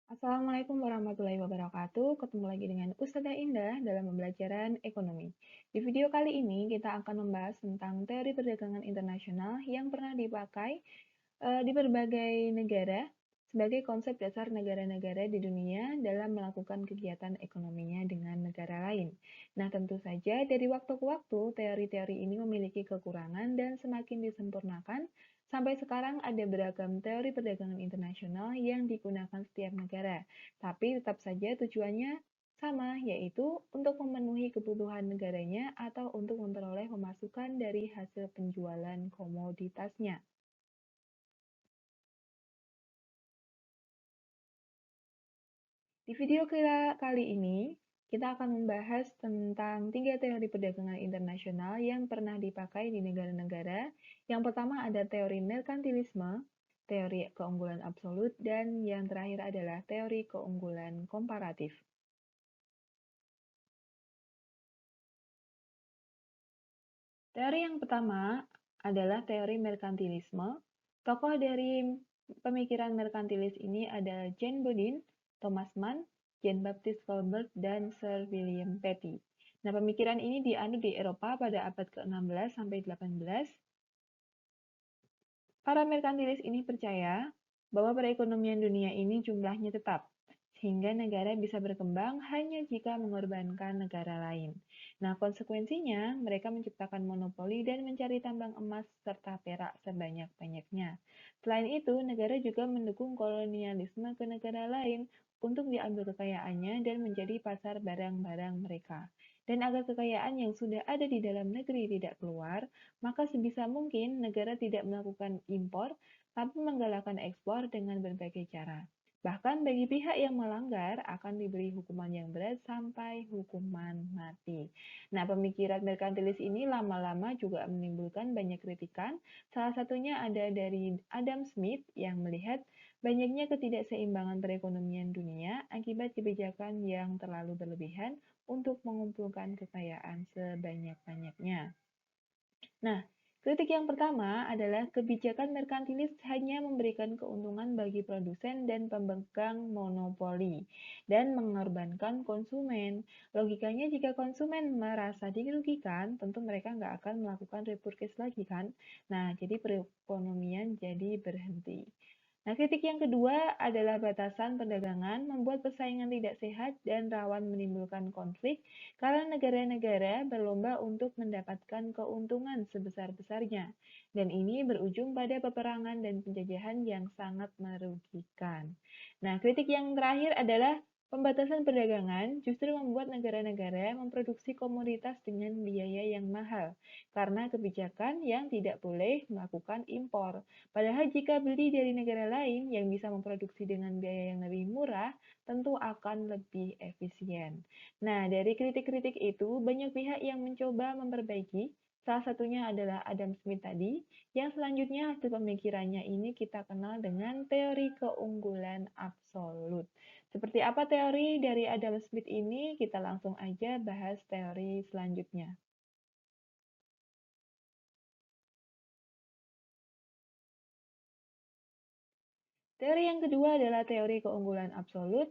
Assalamualaikum warahmatullahi wabarakatuh. Ketemu lagi dengan Ustazah Indah dalam pembelajaran ekonomi. Di video kali ini kita akan membahas tentang teori perdagangan internasional yang pernah dipakai di berbagai negara sebagai konsep dasar negara-negara di dunia dalam melakukan kegiatan ekonominya dengan negara lain. Nah, tentu saja dari waktu ke waktu teori-teori ini memiliki kekurangan dan semakin disempurnakan. Sampai sekarang ada beragam teori perdagangan internasional yang digunakan setiap negara, tapi tetap saja tujuannya sama, yaitu untuk memenuhi kebutuhan negaranya atau untuk memperoleh pemasukan dari hasil penjualan komoditasnya. Di video kali ini, kita akan membahas tentang 3 teori perdagangan internasional yang pernah dipakai di negara-negara. Yang pertama ada teori merkantilisme, teori keunggulan absolut, dan yang terakhir adalah teori keunggulan komparatif. Teori yang pertama adalah teori merkantilisme. Tokoh dari pemikiran merkantilis ini ada Jane Bodin, Thomas Mann, Jean Baptiste Colbert, dan Sir William Petty. Nah, pemikiran ini dianut di Eropa pada abad ke-16 sampai 18. Para merkantilis ini percaya bahwa perekonomian dunia ini jumlahnya tetap, sehingga negara bisa berkembang hanya jika mengorbankan negara lain. Nah, konsekuensinya mereka menciptakan monopoli dan mencari tambang emas serta perak sebanyak-banyaknya. Selain itu, negara juga mendukung kolonialisme ke negara lain untuk diambil kekayaannya dan menjadi pasar barang-barang mereka. Dan agar kekayaan yang sudah ada di dalam negeri tidak keluar, maka sebisa mungkin negara tidak melakukan impor, tapi menggalakkan ekspor dengan berbagai cara. Bahkan bagi pihak yang melanggar akan diberi hukuman yang berat sampai hukuman mati. Nah, pemikiran merkantilis ini lama-lama juga menimbulkan banyak kritikan. Salah satunya ada dari Adam Smith yang melihat banyaknya ketidakseimbangan perekonomian dunia akibat kebijakan yang terlalu berlebihan untuk mengumpulkan kekayaan sebanyak-banyaknya. Nah, kritik yang pertama adalah kebijakan merkantilis hanya memberikan keuntungan bagi produsen dan pemegang monopoli dan mengorbankan konsumen. Logikanya jika konsumen merasa dirugikan, tentu mereka nggak akan melakukan repurchase lagi kan? Nah, jadi perekonomian jadi berhenti. Nah, kritik yang kedua adalah batasan perdagangan membuat persaingan tidak sehat dan rawan menimbulkan konflik karena negara-negara berlomba untuk mendapatkan keuntungan sebesar-besarnya. Dan ini berujung pada peperangan dan penjajahan yang sangat merugikan. Nah, kritik yang terakhir adalah pembatasan perdagangan justru membuat negara-negara memproduksi komoditas dengan biaya yang mahal karena kebijakan yang tidak boleh melakukan impor. Padahal jika beli dari negara lain yang bisa memproduksi dengan biaya yang lebih murah, tentu akan lebih efisien. Nah, dari kritik-kritik itu, banyak pihak yang mencoba memperbaiki. Salah satunya adalah Adam Smith tadi, yang selanjutnya hasil pemikirannya ini kita kenal dengan teori keunggulan absolut. Seperti apa teori dari Adam Smith ini? Kita langsung aja bahas teori selanjutnya. Teori yang kedua adalah teori keunggulan absolut.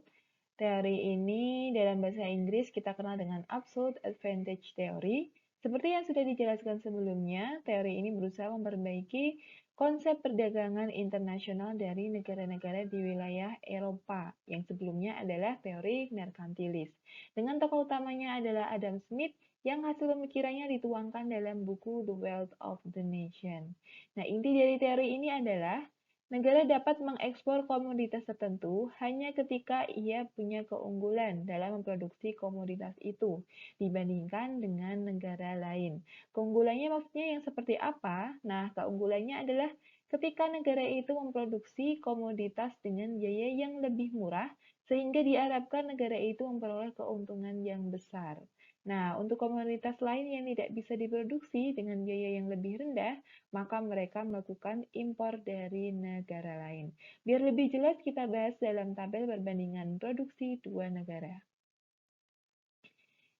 Teori ini dalam bahasa Inggris kita kenal dengan Absolute Advantage Theory. Seperti yang sudah dijelaskan sebelumnya, teori ini berusaha memperbaiki konsep perdagangan internasional dari negara-negara di wilayah Eropa, yang sebelumnya adalah teori merkantilis. Dengan tokoh utamanya adalah Adam Smith, yang hasil pemikirannya dituangkan dalam buku The Wealth of the Nation. Nah, inti dari teori ini adalah negara dapat mengekspor komoditas tertentu hanya ketika ia punya keunggulan dalam memproduksi komoditas itu dibandingkan dengan negara lain. Keunggulannya maksudnya yang seperti apa? Nah, keunggulannya adalah ketika negara itu memproduksi komoditas dengan biaya yang lebih murah sehingga diharapkan negara itu memperoleh keuntungan yang besar. Nah, untuk komoditas lain yang tidak bisa diproduksi dengan biaya yang lebih rendah, maka mereka melakukan impor dari negara lain. Biar lebih jelas kita bahas dalam tabel perbandingan produksi dua negara.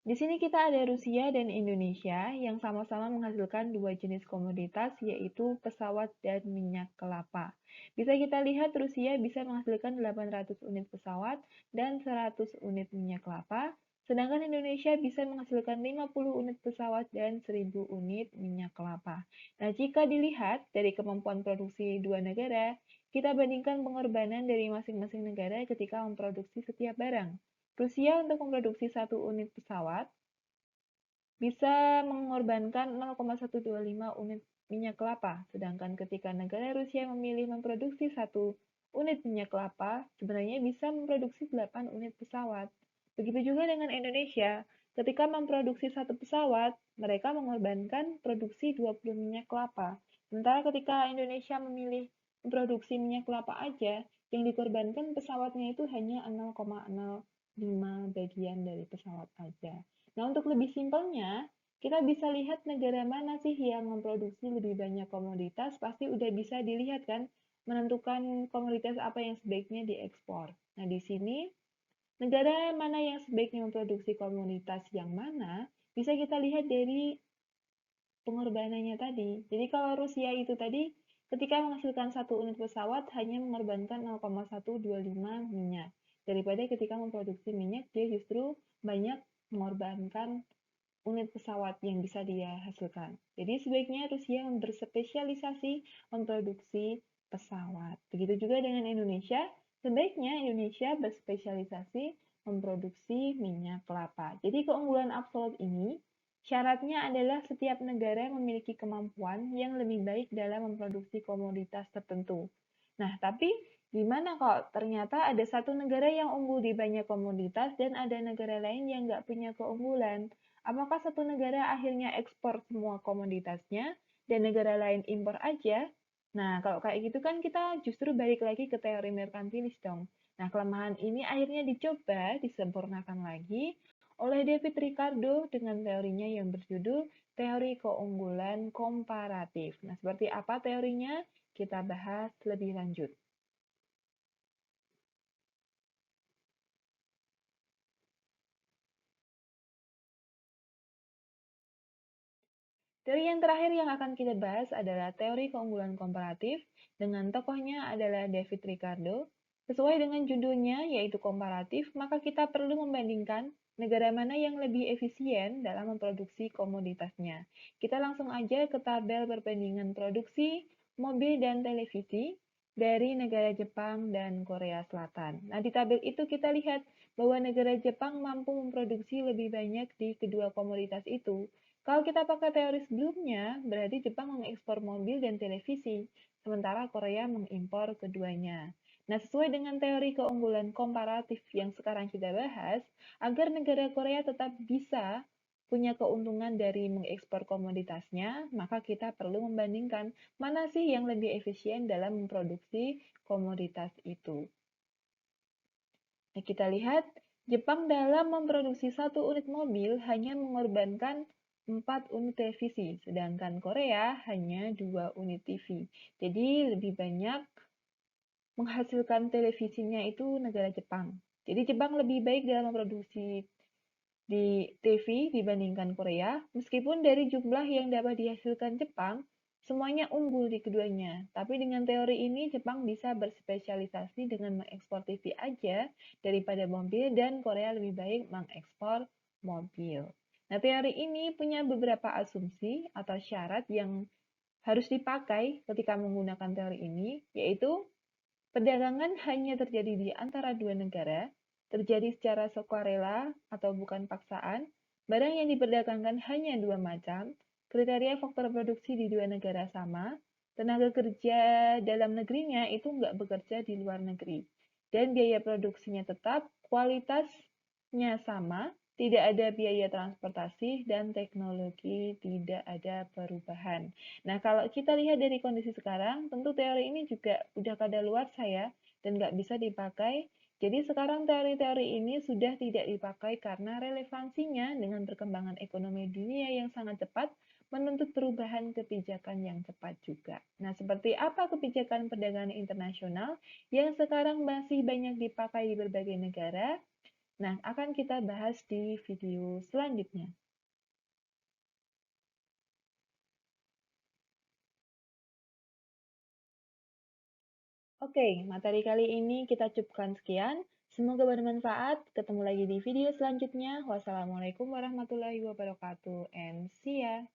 Di sini kita ada Rusia dan Indonesia yang sama-sama menghasilkan dua jenis komoditas, yaitu pesawat dan minyak kelapa. Bisa kita lihat Rusia bisa menghasilkan 800 unit pesawat dan 100 unit minyak kelapa, sedangkan Indonesia bisa menghasilkan 50 unit pesawat dan 1000 unit minyak kelapa. Nah, jika dilihat dari kemampuan produksi dua negara, kita bandingkan pengorbanan dari masing-masing negara ketika memproduksi setiap barang. Rusia untuk memproduksi satu unit pesawat bisa mengorbankan 0,125 unit minyak kelapa, sedangkan ketika negara Rusia memilih memproduksi satu unit minyak kelapa, sebenarnya bisa memproduksi 8 unit pesawat. Begitu juga dengan Indonesia, ketika memproduksi satu pesawat, mereka mengorbankan produksi 20 minyak kelapa. Sementara ketika Indonesia memilih memproduksi minyak kelapa aja, yang dikorbankan pesawatnya itu hanya 0,05 bagian dari pesawat aja. Nah, untuk lebih simpelnya, kita bisa lihat negara mana sih yang memproduksi lebih banyak komoditas, pasti udah bisa dilihat kan, menentukan komoditas apa yang sebaiknya diekspor. Nah, di sini, negara mana yang sebaiknya memproduksi komoditas yang mana, bisa kita lihat dari pengorbanannya tadi. Jadi kalau Rusia itu tadi, ketika menghasilkan satu unit pesawat hanya mengorbankan 0,125 minyak. Daripada ketika memproduksi minyak, dia justru banyak mengorbankan unit pesawat yang bisa dia hasilkan. Jadi sebaiknya Rusia berspesialisasi memproduksi pesawat. Begitu juga dengan Indonesia, sebaiknya Indonesia berspesialisasi memproduksi minyak kelapa. Jadi keunggulan absolut ini syaratnya adalah setiap negara memiliki kemampuan yang lebih baik dalam memproduksi komoditas tertentu. Nah, tapi gimana kok ternyata ada satu negara yang unggul di banyak komoditas dan ada negara lain yang nggak punya keunggulan? Apakah satu negara akhirnya ekspor semua komoditasnya dan negara lain impor aja? Nah, kalau kayak gitu kan kita justru balik lagi ke teori merkantilis dong. Nah, kelemahan ini akhirnya dicoba disempurnakan lagi oleh David Ricardo dengan teorinya yang berjudul teori keunggulan komparatif. Nah, seperti apa teorinya? Kita bahas lebih lanjut. Teori yang terakhir yang akan kita bahas adalah teori keunggulan komparatif, dengan tokohnya adalah David Ricardo. Sesuai dengan judulnya, yaitu komparatif, maka kita perlu membandingkan negara mana yang lebih efisien dalam memproduksi komoditasnya. Kita langsung aja ke tabel perbandingan produksi mobil dan televisi dari negara Jepang dan Korea Selatan. Nah, di tabel itu kita lihat bahwa negara Jepang mampu memproduksi lebih banyak di kedua komoditas itu. Kalau kita pakai teori sebelumnya, berarti Jepang mengekspor mobil dan televisi, sementara Korea mengimpor keduanya. Nah, sesuai dengan teori keunggulan komparatif yang sekarang kita bahas, agar negara Korea tetap bisa punya keuntungan dari mengekspor komoditasnya, maka kita perlu membandingkan mana sih yang lebih efisien dalam memproduksi komoditas itu. Nah, kita lihat Jepang dalam memproduksi satu unit mobil hanya mengorbankan 4 unit televisi, sedangkan Korea hanya 2 unit TV. Jadi lebih banyak menghasilkan televisinya itu negara Jepang. Jadi Jepang lebih baik dalam memproduksi di TV dibandingkan Korea, meskipun dari jumlah yang dapat dihasilkan Jepang, semuanya unggul di keduanya. Tapi dengan teori ini, Jepang bisa berspesialisasi dengan mengekspor TV aja daripada mobil, dan Korea lebih baik mengekspor mobil. Nah, teori ini punya beberapa asumsi atau syarat yang harus dipakai ketika menggunakan teori ini, yaitu perdagangan hanya terjadi di antara dua negara, terjadi secara sukarela atau bukan paksaan, barang yang diperdagangkan hanya dua macam, kriteria faktor produksi di dua negara sama, tenaga kerja dalam negerinya itu nggak bekerja di luar negeri, dan biaya produksinya tetap, kualitasnya sama, tidak ada biaya transportasi, dan teknologi tidak ada perubahan. Nah, kalau kita lihat dari kondisi sekarang, tentu teori ini juga udah kadaluarsa ya, dan nggak bisa dipakai. Jadi sekarang teori-teori ini sudah tidak dipakai karena relevansinya dengan perkembangan ekonomi dunia yang sangat cepat menuntut perubahan kebijakan yang cepat juga. Nah, seperti apa kebijakan perdagangan internasional yang sekarang masih banyak dipakai di berbagai negara? Nah, akan kita bahas di video selanjutnya. Oke, materi kali ini kita cukupkan sekian. Semoga bermanfaat. Ketemu lagi di video selanjutnya. Wassalamualaikum warahmatullahi wabarakatuh, and see ya.